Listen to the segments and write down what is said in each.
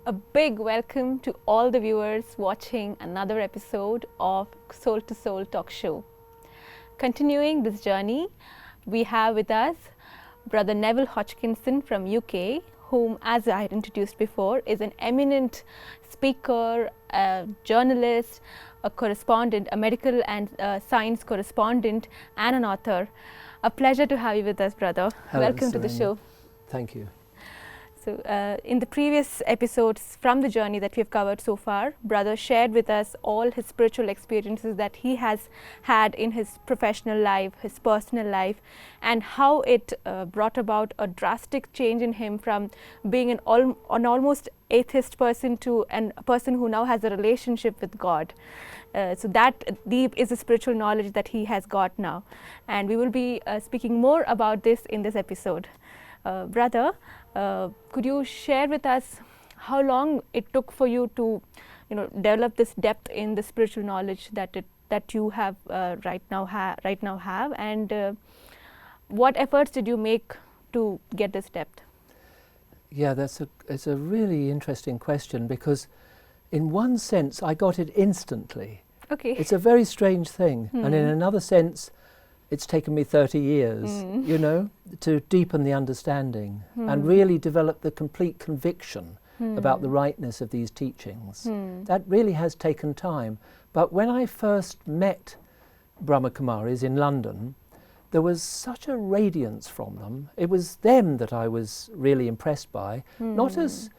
A big welcome to all the viewers watching another episode of Soul to Soul Talk Show. Continuing this journey, we have with us Brother Navel Hofakinson from UK, whom, as I had introduced before, is an eminent speaker, a journalist, a correspondent, a medical and science correspondent, and an author. A pleasure to have you with us, brother. Hello, Welcome to the show. Thank you. So, in the previous episodes from the journey that we have covered so far, brother shared with us all his spiritual experiences that he has had in his professional life, his personal life, and how it brought about a drastic change in him from being an almost atheist person to a person who now has a relationship with God. So that deep is the spiritual knowledge that he has got now, and we will be speaking more about this in this episode. Brother, could you share with us how long it took for you to, develop this depth in the spiritual knowledge that you have right now have, and what efforts did you make to get this depth? Yeah, it's a really interesting question, because in one sense I got it instantly. Okay. It's a very strange thing, and in another sense it's taken me 30 years, to deepen the understanding and really develop the complete conviction about the rightness of these teachings. That really has taken time. But when I first met Brahmakumaris in London, there was such a radiance from them. It was them that I was really impressed by, not as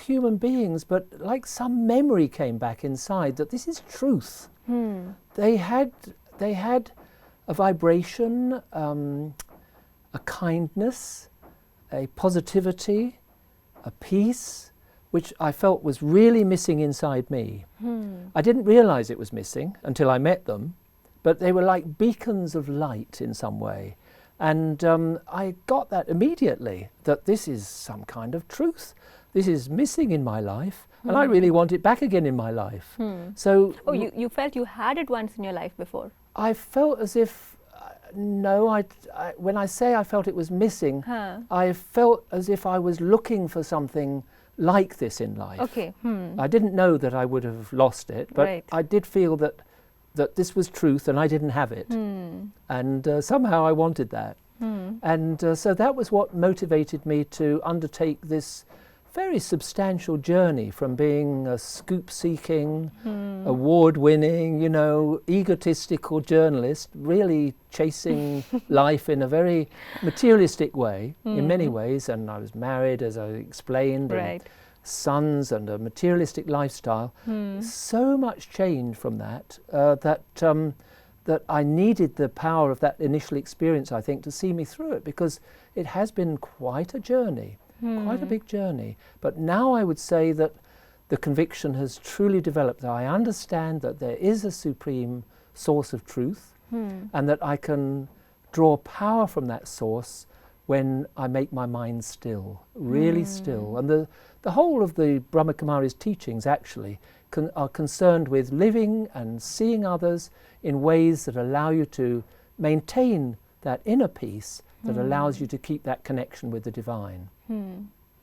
human beings, but like some memory came back inside that this is truth. They had a vibration, a kindness, a positivity, a peace, which I felt was really missing inside me. I didn't realize it was missing until I met them, but they were like beacons of light in some way. And I got that immediately, that this is some kind of truth. This is missing in my life, and I really want it back again in my life. So, you felt you had it once in your life before? I felt as if, when I say I felt it was missing, I felt as if I was looking for something like this in life. Okay. I didn't know that I would have lost it, but I did feel that this was truth and I didn't have it. And somehow I wanted that. And so that was what motivated me to undertake this very substantial journey from being a scoop-seeking, award-winning, egotistical journalist, really chasing life in a very materialistic way, in many ways. And I was married, as I explained, and sons, and a materialistic lifestyle. So much change from that, that I needed the power of that initial experience, I think, to see me through it, because it has been quite a journey. Quite a big journey. But now I would say that the conviction has truly developed. I understand that there is a supreme source of truth, and that I can draw power from that source when I make my mind still, really still. And the whole of the Brahmakumari's teachings actually are concerned with living and seeing others in ways that allow you to maintain that inner peace that allows you to keep that connection with the divine.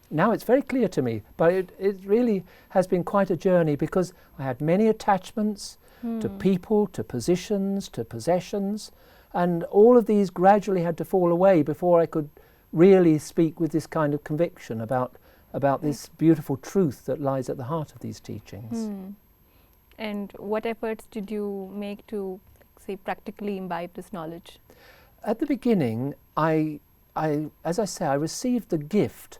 Now it's very clear to me, but it really has been quite a journey, because I had many attachments to people, to positions, to possessions, and all of these gradually had to fall away before I could really speak with this kind of conviction about this beautiful truth that lies at the heart of these teachings. And what efforts did you make to, say, practically imbibe this knowledge? At the beginning, as I say, I received the gift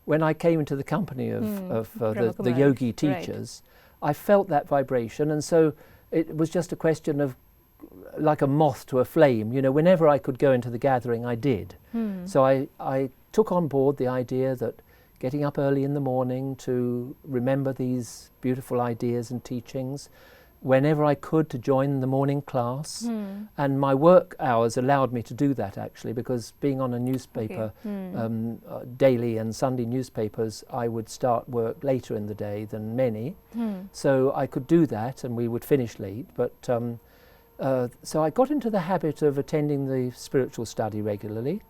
when I came into the company of the yogi teachers. I felt that vibration, and so it was just a question of, like a moth to a flame, whenever I could go into the gathering, I did. So I took on board the idea that getting up early in the morning to remember these beautiful ideas and teachings, whenever I could to join the morning class, and my work hours allowed me to do that, actually, because being on a newspaper, daily and Sunday newspapers, I would start work later in the day than many, so I could do that, and we would finish late. But so I got into the habit of attending the spiritual study regularly,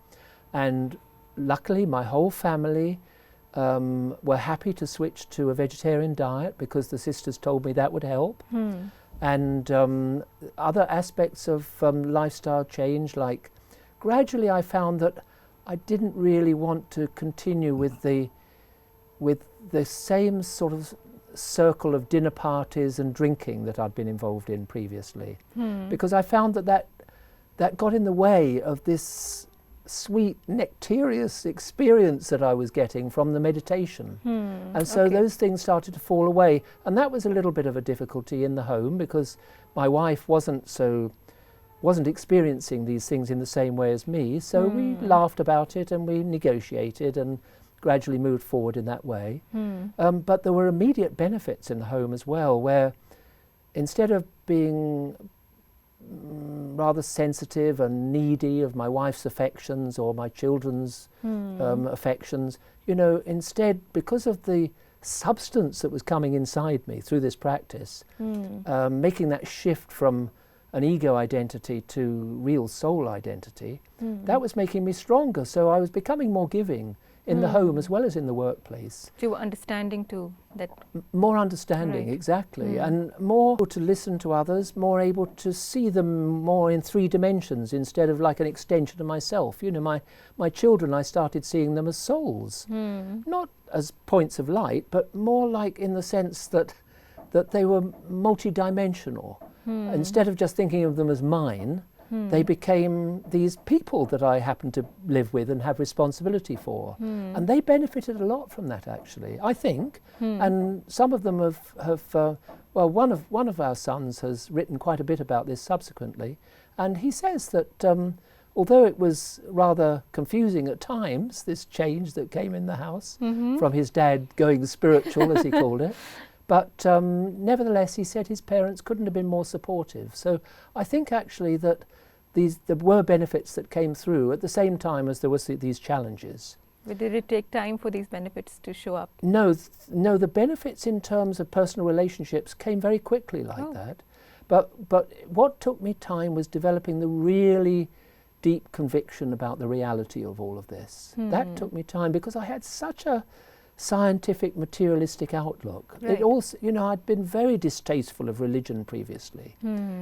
and luckily my whole family were happy to switch to a vegetarian diet because the sisters told me that would help. And other aspects of lifestyle change, like gradually I found that I didn't really want to continue with the same sort of circle of dinner parties and drinking that I'd been involved in previously, because I found that got in the way of this sweet, nectareous experience that I was getting from the meditation. And so those things started to fall away. And that was a little bit of a difficulty in the home, because my wife wasn't experiencing these things in the same way as me. So we laughed about it and we negotiated and gradually moved forward in that way. But there were immediate benefits in the home as well, where instead of being rather sensitive and needy of my wife's affections or my children's affections, you know, instead, because of the substance that was coming inside me through this practice, making that shift from an ego identity to real soul identity, that was making me stronger. So I was becoming more giving in the home as well as in the workplace. So you were understanding too, that more understanding, exactly, and more able to listen to others, more able to see them more in 3 dimensions instead of like an extension of myself. You know, my children, I started seeing them as souls, not as points of light, but more like in the sense that they were multidimensional. Instead of just thinking of them as mine, they became these people that I happened to live with and have responsibility for. And they benefited a lot from that, actually, I think. And some of them have well, one of our sons has written quite a bit about this subsequently. And he says that although it was rather confusing at times, this change that came in the house from his dad going spiritual, as he called it, but nevertheless, he said his parents couldn't have been more supportive. So I think actually that there were benefits that came through at the same time as there was these challenges. But did it take time for these benefits to show up? No, the benefits in terms of personal relationships came very quickly like that. But what took me time was developing the really deep conviction about the reality of all of this. That took me time because I had such a scientific, materialistic outlook. It also, you know, I'd been very distasteful of religion previously.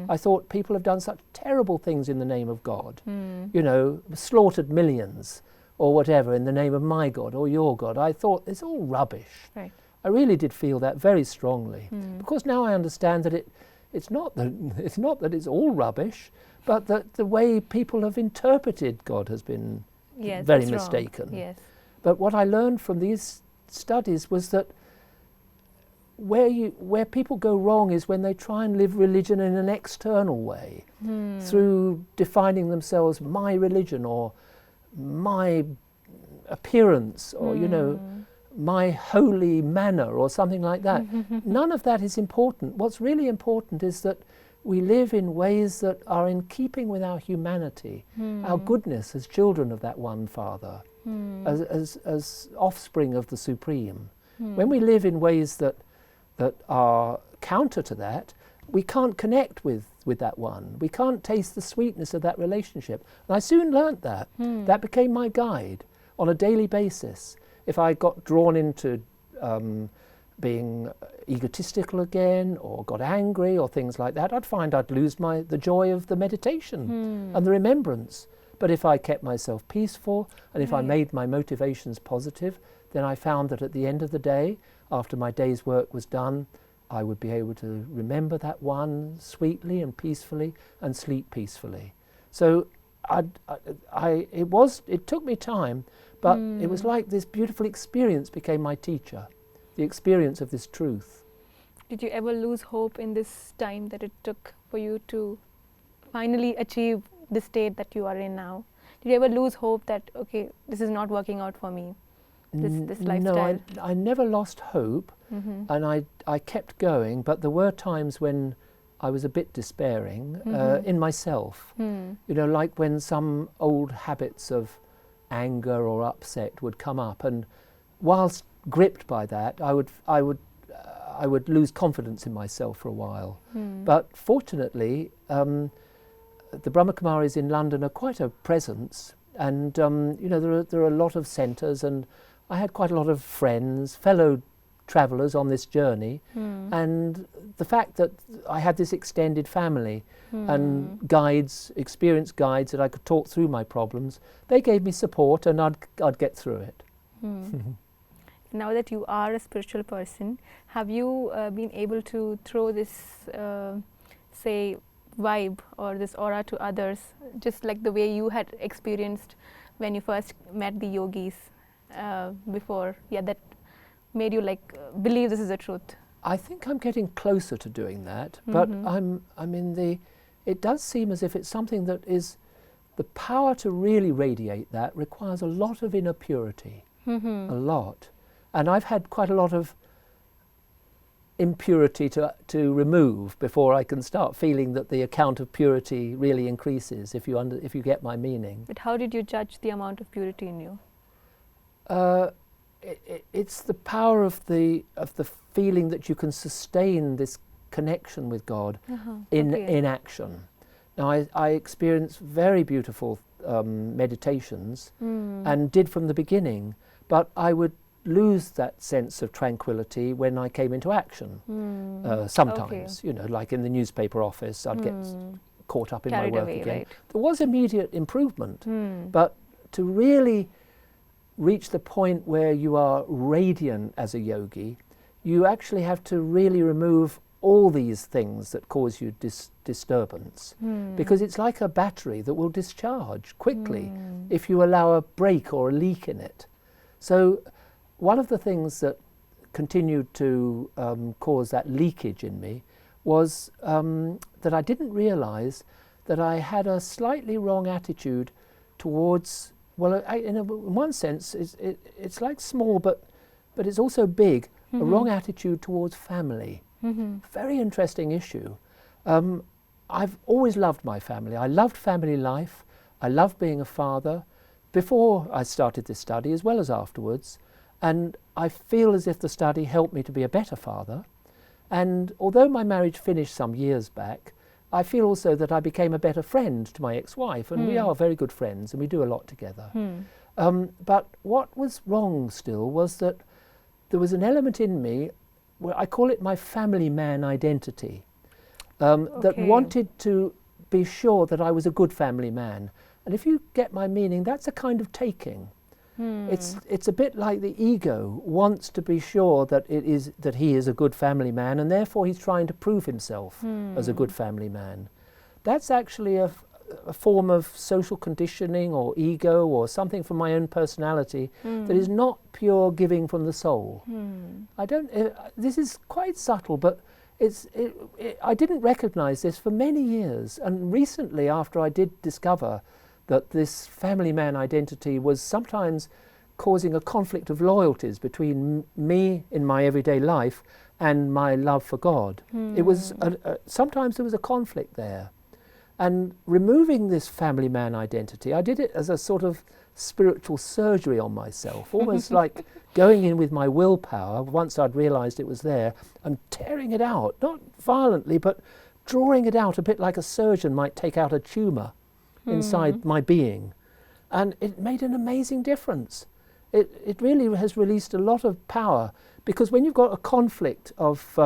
I thought people have done such terrible things in the name of God, you know, slaughtered millions or whatever in the name of my God or your God. I thought it's all rubbish. I really did feel that very strongly. Because now I understand that it's not that it's all rubbish, but that the way people have interpreted God has been very mistaken. But what I learned from these studies was that where people go wrong is when they try and live religion in an external way, through defining themselves my religion or my appearance or you know, my holy manner or something like that. None of that is important. What's really important is that we live in ways that are in keeping with our humanity, our goodness as children of that one Father, as offspring of the Supreme. When we live in ways that are counter to that, we can't connect with that one. We can't taste the sweetness of that relationship. And I soon learnt that. That became my guide on a daily basis. If I got drawn into being egotistical again or got angry or things like that, I'd find I'd lose the joy of the meditation and the remembrance. But if I kept myself peaceful and if I made my motivations positive, then I found that at the end of the day, after my day's work was done, I would be able to remember that one sweetly and peacefully and sleep peacefully. So it took me time, but it was like this beautiful experience became my teacher, the experience of this truth. Did you ever lose hope in this time that it took for you to finally achieve the state that you are in now? Did you ever lose hope that, okay, this is not working out for me, this lifestyle? No, I never lost hope, and I kept going, but there were times when I was a bit despairing in myself. You know, like when some old habits of anger or upset would come up, and whilst gripped by that, I would lose confidence in myself for a while. But fortunately, the Brahmakumaris in London are quite a presence, and you know, there are a lot of centres, and I had quite a lot of friends, fellow travellers on this journey, and the fact that I had this extended family and guides, experienced guides that I could talk through my problems, they gave me support, and I'd get through it. Now that you are a spiritual person, have you been able to throw this, say, vibe or this aura to others, just like the way you had experienced when you first met the yogis before? Yeah, that made you like believe this is the truth. I think I'm getting closer to doing that, but it does seem as if it's something that is, the power to really radiate that requires a lot of inner purity, a lot. And I've had quite a lot of impurity to remove before I can start feeling that the account of purity really increases, if you get my meaning. But how did you judge the amount of purity in you? It's the power of the feeling that you can sustain this connection with God in action. Now I experienced very beautiful meditations and did from the beginning, but I would lose that sense of tranquility when I came into action. Sometimes, you know, like in the newspaper office, I'd get caught up in my work again. Right. There was immediate improvement, but to really reach the point where you are radiant as a yogi, you actually have to really remove all these things that cause you disturbance, because it's like a battery that will discharge quickly if you allow a break or a leak in it. So one of the things that continued to cause that leakage in me was that I didn't realize that I had a slightly wrong attitude towards, well, in one sense, it's like small, but it's also big, a wrong attitude towards family. Very interesting issue. I've always loved my family. I loved family life. I loved being a father before I started this study as well as afterwards. And I feel as if the study helped me to be a better father. And although my marriage finished some years back, I feel also that I became a better friend to my ex-wife, and we are very good friends and we do a lot together. But what was wrong still was that there was an element in me, where I call it my family man identity, that wanted to be sure that I was a good family man. And if you get my meaning, that's a kind of taking. It's a bit like the ego wants to be sure that he is a good family man, and therefore he's trying to prove himself as a good family man. That's actually a form of social conditioning or ego or something from my own personality that is not pure giving from the soul. This is quite subtle, but I didn't recognize this for many years, and recently, after I did discover that this family man identity was sometimes causing a conflict of loyalties between me in my everyday life and my love for God. It was sometimes there was a conflict there. And removing this family man identity, I did it as a sort of spiritual surgery on myself, almost like going in with my willpower, once I'd realized it was there, and tearing it out, not violently, but drawing it out a bit like a surgeon might take out a tumor inside my being. And it made an amazing difference. It really has released a lot of power, because when you've got a conflict of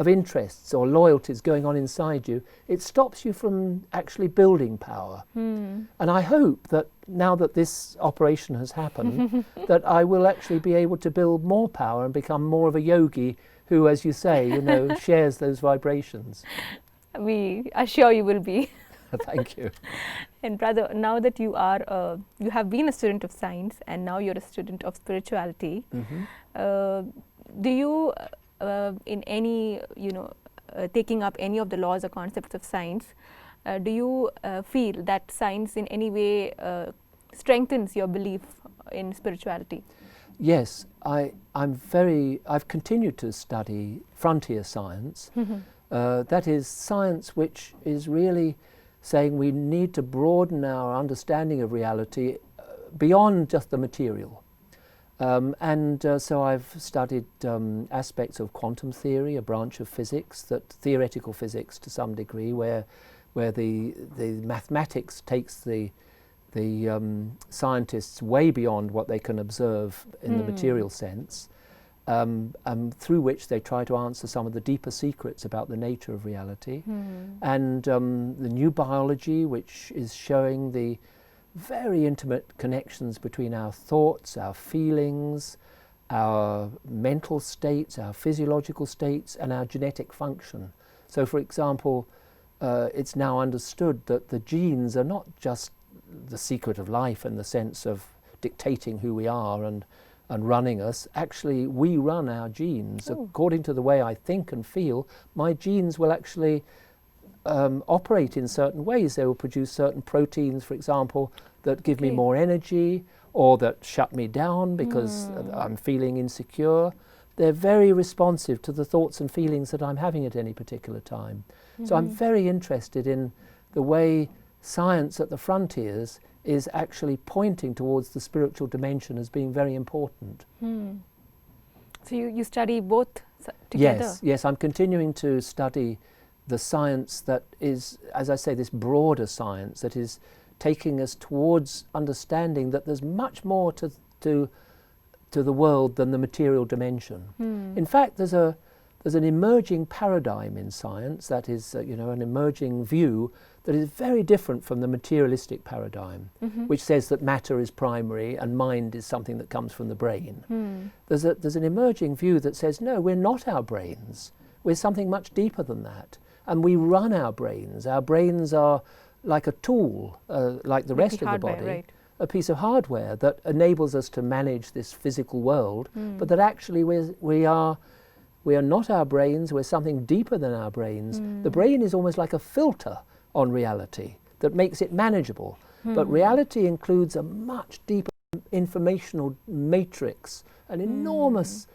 interests or loyalties going on inside you, it stops you from actually building power. And I hope that now that this operation has happened, that I will actually be able to build more power and become more of a yogi who, as you say, you know, shares those vibrations. We are sure you will be. Thank you. And brother, now that you have been a student of science and now you're a student of spirituality, do you, in any, taking up any of the laws or concepts of science, do you feel that science in any way strengthens your belief in spirituality? Yes, I've continued to study frontier science. That is science which is really saying we need to broaden our understanding of reality beyond just the material. So I've studied aspects of quantum theory, a branch of physics, theoretical physics to some degree, where the mathematics takes the scientists way beyond what they can observe in the material sense, through which they try to answer some of the deeper secrets about the nature of reality. And the new biology, which is showing the very intimate connections between our thoughts, our feelings, our mental states, our physiological states, and our genetic function. So, for example, it's now understood that the genes are not just the secret of life in the sense of dictating who we are and running us. Actually, we run our genes. According to the way I think and feel, my genes will actually operate in certain ways. They will produce certain proteins, for example, that give me more energy, or that shut me down because I'm feeling insecure. They're very responsive to the thoughts and feelings that I'm having at any particular time. So I'm very interested in the way science at the frontiers is actually pointing towards the spiritual dimension as being very important. So you study both together? Yes, I'm continuing to study the science that is, as I say, this broader science that is taking us towards understanding that there's much more to the world than the material dimension. In fact, there's an emerging paradigm in science that is, an emerging view that is very different from the materialistic paradigm, which says that matter is primary and mind is something that comes from the brain. There's an emerging view that says, no, we're not our brains. We're something much deeper than that. And we run our brains. Our brains are like a tool, like the rest of the body, a piece of hardware that enables us to manage this physical world, but that actually we are not our brains, we're something deeper than our brains. The brain is almost like a filter on reality that makes it manageable. But reality includes a much deeper informational matrix, an enormous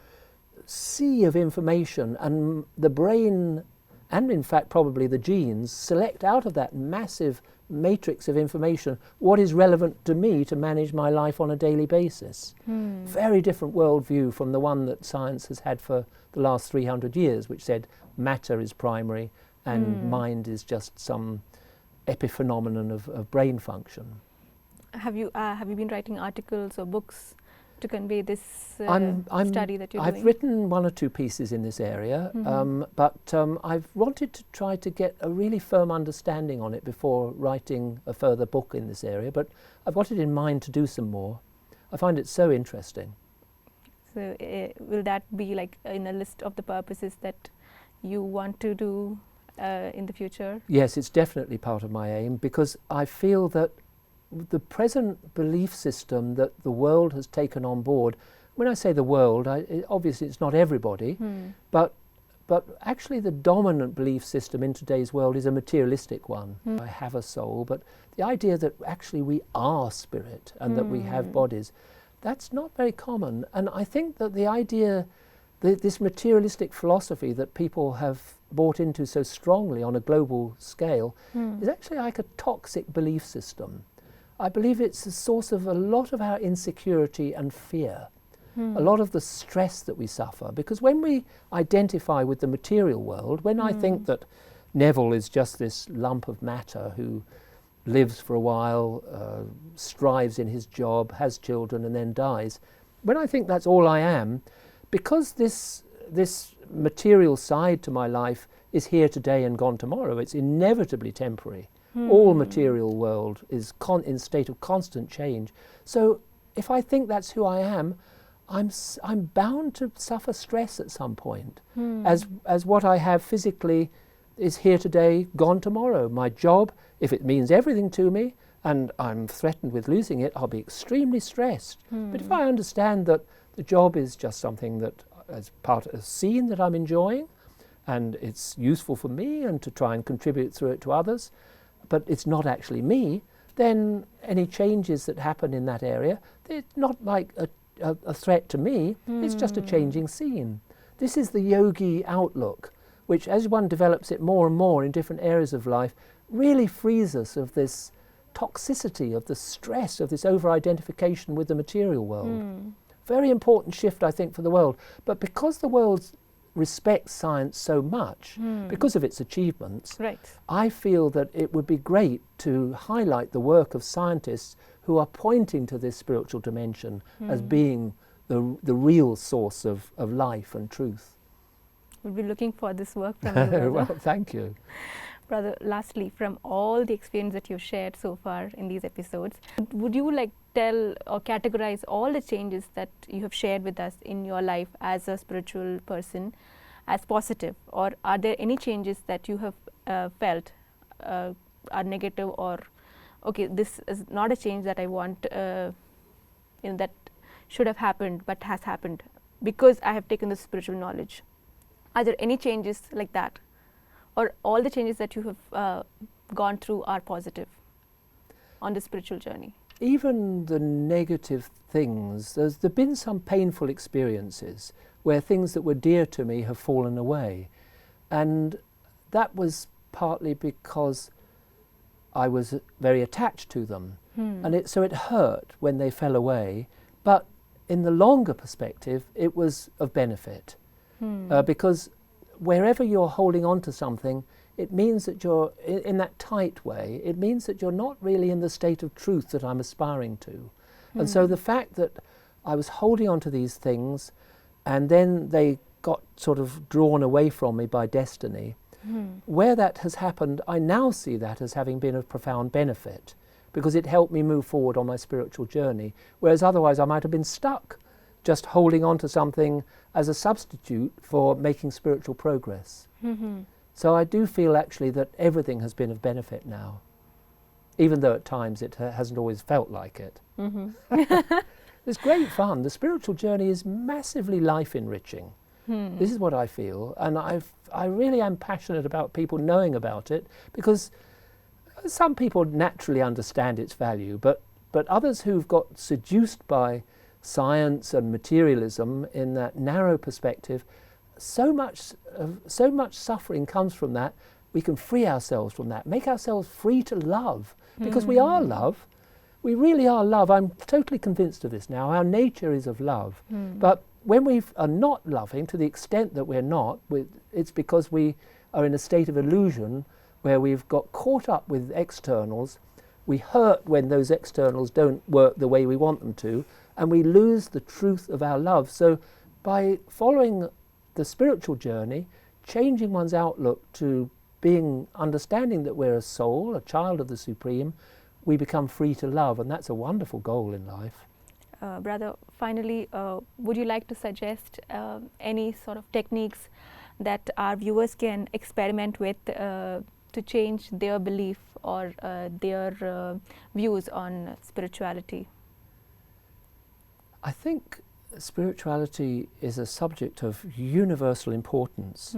sea of information, and the brain, and in fact probably the genes, select out of that massive matrix of information what is relevant to me to manage my life on a daily basis. Very different worldview from the one that science has had for the last 300 years, which said matter is primary and mind is just some epiphenomenon of brain function. Have you been writing articles or books to convey this study that you're doing? I've written one or two pieces in this area, but I've wanted to try to get a really firm understanding on it before writing a further book in this area, but I've got it in mind to do some more. I find it so interesting. So will that be like in a list of the purposes that you want to do in the future? Yes, it's definitely part of my aim, because I feel that the present belief system that the world has taken on board, when I say the world, obviously it's not everybody, but actually the dominant belief system in today's world is a materialistic one. I have a soul, but the idea that actually we are spirit and that we have bodies, that's not very common. And I think that the idea, this materialistic philosophy that people have bought into so strongly on a global scale, is actually like a toxic belief system. I believe it's the source of a lot of our insecurity and fear, a lot of the stress that we suffer. Because when we identify with the material world, when I think that Navel is just this lump of matter who lives for a while, strives in his job, has children and then dies, when I think that's all I am, because this material side to my life is here today and gone tomorrow, it's inevitably temporary. All material world is in state of constant change. So if I think that's who I am, I'm bound to suffer stress at some point, as what I have physically is here today, gone tomorrow. My job, if it means everything to me and I'm threatened with losing it, I'll be extremely stressed. But if I understand that the job is just something that as part of a scene that I'm enjoying, and it's useful for me and to try and contribute through it to others, but it's not actually me, then any changes that happen in that area, they're not like a threat to me, it's just a changing scene. This is the yogi outlook, which as one develops it more and more in different areas of life, really frees us of this toxicity, of the stress, of this over-identification with the material world. Very important shift, I think, for the world. But because the world's respect science so much because of its achievements, I feel that it would be great to highlight the work of scientists who are pointing to this spiritual dimension as being the real source of life and truth. We'll be looking for this work from you, Brother. Well, thank you. Brother, lastly, from all the experience that you've shared so far in these episodes, would you like tell or categorize all the changes that you have shared with us in your life as a spiritual person as positive, or are there any changes that you have felt are negative, or okay, this is not a change that I want, that should have happened but has happened because I have taken the spiritual knowledge? Are there any changes like that, or all the changes that you have gone through are positive on the spiritual journey? Even the negative things, there's been some painful experiences where things that were dear to me have fallen away, and that was partly because I was very attached to them, and so it hurt when they fell away, but in the longer perspective it was of benefit, because wherever you're holding on to something, it means that you're, in that tight way, it means that you're not really in the state of truth that I'm aspiring to. And so the fact that I was holding on to these things and then they got sort of drawn away from me by destiny, where that has happened, I now see that as having been of profound benefit, because it helped me move forward on my spiritual journey, whereas otherwise I might have been stuck just holding on to something as a substitute for making spiritual progress. So I do feel actually that everything has been of benefit now, even though at times it hasn't always felt like it. It's great fun. The spiritual journey is massively life-enriching. This is what I feel, and I really am passionate about people knowing about it, because some people naturally understand its value, but others who've got seduced by science and materialism in that narrow perspective, so much suffering comes from that. We can free ourselves from that, make ourselves free to love, because we are love. We really are love. I'm totally convinced of this now. Our nature is of love. But when we are not loving, to the extent that we're not, it's because we are in a state of illusion where we've got caught up with externals. We hurt when those externals don't work the way we want them to, and we lose the truth of our love. So by following the spiritual journey, changing one's outlook to understanding that we're a soul, a child of the Supreme, we become free to love, and that's a wonderful goal in life. Brother, finally, would you like to suggest any sort of techniques that our viewers can experiment with to change their belief or their views on spirituality? I think spirituality is a subject of universal importance,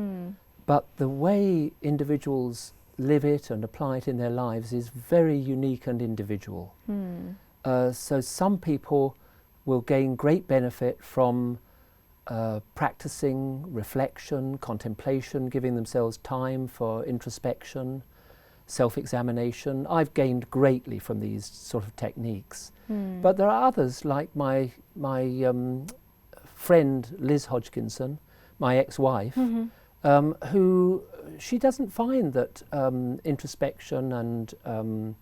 but the way individuals live it and apply it in their lives is very unique and individual. So some people will gain great benefit from practicing reflection, contemplation, giving themselves time for introspection, self-examination. I've gained greatly from these sort of techniques. But there are others, like my friend Liz Hodgkinson, my ex-wife, who she doesn't find that introspection and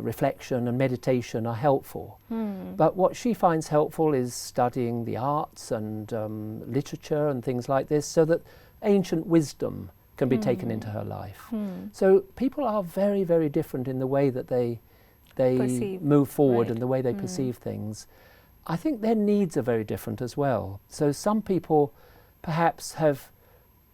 reflection and meditation are helpful. But what she finds helpful is studying the arts and literature and things like this, so that ancient wisdom can be taken into her life. So people are very, very different in the way that they move forward and the way they perceive things. I think their needs are very different as well. So some people perhaps have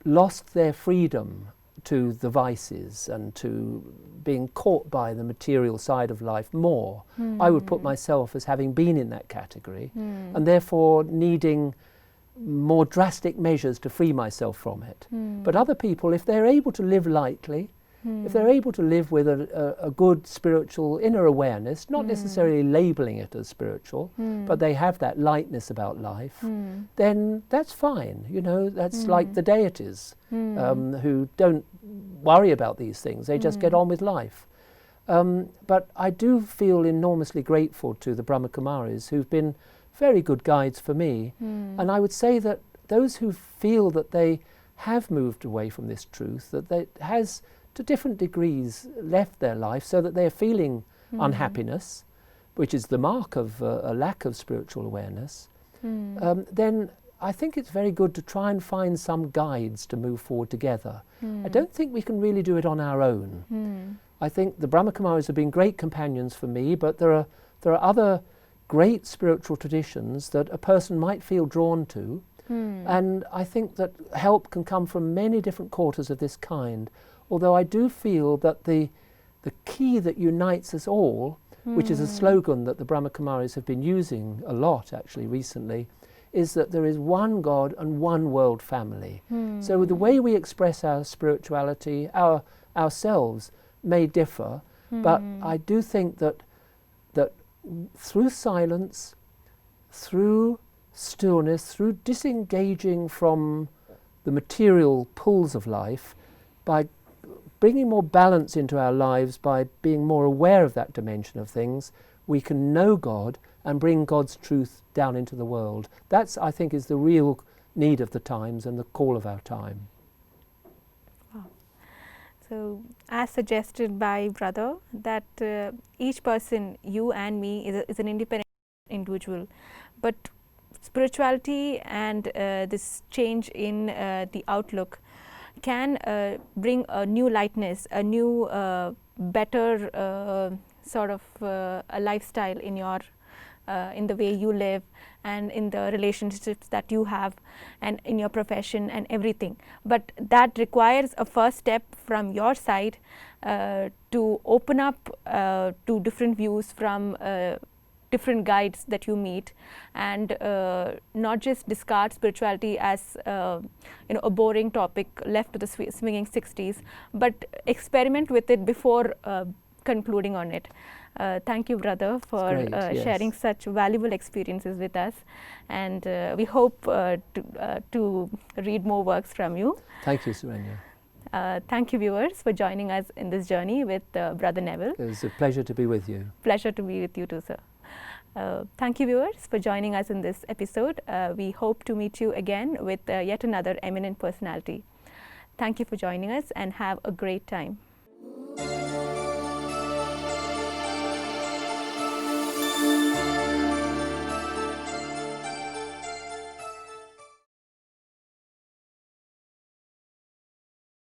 lost their freedom to the vices and to being caught by the material side of life more. I would put myself as having been in that category, and therefore needing more drastic measures to free myself from it. But other people, if they're able to live lightly, if they're able to live with a good spiritual inner awareness, not necessarily labeling it as spiritual, but they have that lightness about life, then that's fine. You know, that's like the deities who don't worry about these things. They just get on with life. But I do feel enormously grateful to the Brahmakumaris, who've been very good guides for me. And I would say that those who feel that they have moved away from this truth, that they has to different degrees left their life so that they are feeling unhappiness, which is the mark of a lack of spiritual awareness, then I think it's very good to try and find some guides to move forward together. I don't think we can really do it on our own. I think the Brahmakumaris have been great companions for me, but there are other great spiritual traditions that a person might feel drawn to, and I think that help can come from many different quarters of this kind, although I do feel that the key that unites us all, which is a slogan that the Brahmakumaris have been using a lot actually recently, is that there is one God and one world family. So the way we express our spirituality, ourselves, may differ, but I do think that through silence, through stillness, through disengaging from the material pulls of life, by bringing more balance into our lives, by being more aware of that dimension of things, we can know God and bring God's truth down into the world. That's, I think, is the real need of the times and the call of our time. Wow. So, as suggested by Brother, that each person, you and me, is an independent individual, but spirituality and this change in the outlook can bring a new lightness, a new better sort of a lifestyle in your in the way you live and in the relationships that you have and in your profession and everything. But that requires a first step from your side to open up to different views from different guides that you meet, and not just discard spirituality as a boring topic left to the swinging 60s, but experiment with it before concluding on it. Thank you, Brother, for sharing such valuable experiences with us, and we hope to read more works from you. Thank you, Surenya. Thank you, viewers, for joining us in this journey with Brother Navel. It was a pleasure to be with you. Pleasure to be with you too, sir. Thank you, viewers, for joining us in this episode. We hope to meet you again with yet another eminent personality. Thank you for joining us and have a great time.